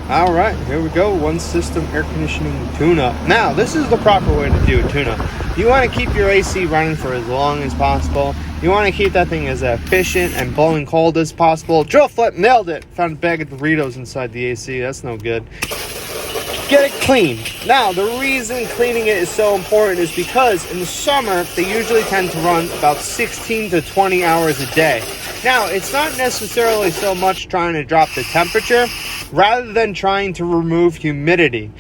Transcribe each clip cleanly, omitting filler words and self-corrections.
All right, here we go. One system air conditioning tune-up. Now, this is the proper way to do a tune-up. You want to keep your AC running for as long as possible. You want to keep that thing as efficient and blowing cold as possible. Drill flip, nailed it. Found a bag of Doritos inside the AC. That's no good. Get it clean. Now, the reason cleaning it is so important is because in the summer, they usually tend to run about 16 to 20 hours a day. Now, it's not necessarily so much trying to drop the temperature, rather than trying to remove humidity.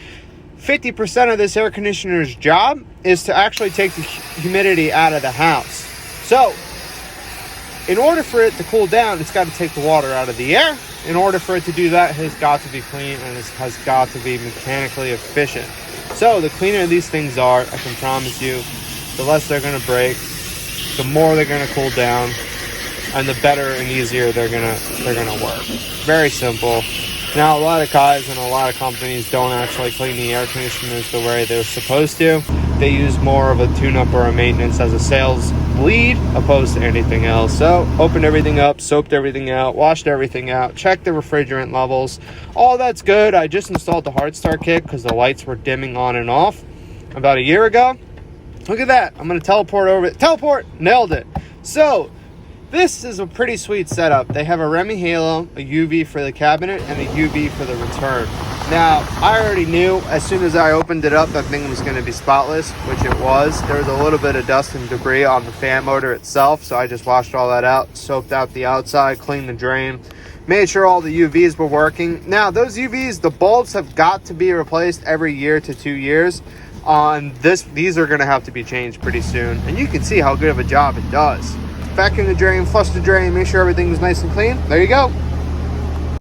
50% of this air conditioner's job is to actually take the humidity out of the house. So, in order for it to cool down, it's got to take the water out of the air. In order for it to do that, it has got to be clean and it has got to be mechanically efficient. So the cleaner these things are, I can promise you, the less they're going to break, the more they're going to cool down, and the better and easier they're gonna work. Very simple. Now, a lot of guys and a lot of companies don't actually clean the air conditioners the way they're supposed to. They use more of a tune-up or a maintenance as a sales lead opposed to anything else. So, opened everything up, soaped everything out, washed everything out, checked the refrigerant levels. All that's good. I just installed the hard start kit because the lights were dimming on and off about a year ago. Look at that. I'm going to teleport over it. Teleport! Nailed it. So, this is a pretty sweet setup. They have a Remy Halo, a UV for the cabinet, and a UV for the return. Now, I already knew as soon as I opened it up that thing was going to be spotless, which it was. There was a little bit of dust and debris on the fan motor itself, so I just washed all that out, soaked out the outside, cleaned the drain, made sure all the UVs were working. Now, those UVs, the bulbs have got to be replaced every year to 2 years. These are going to have to be changed pretty soon, and you can see how good of a job it does. Vacuum the drain, flush the drain, make sure everything's nice and clean. There you go.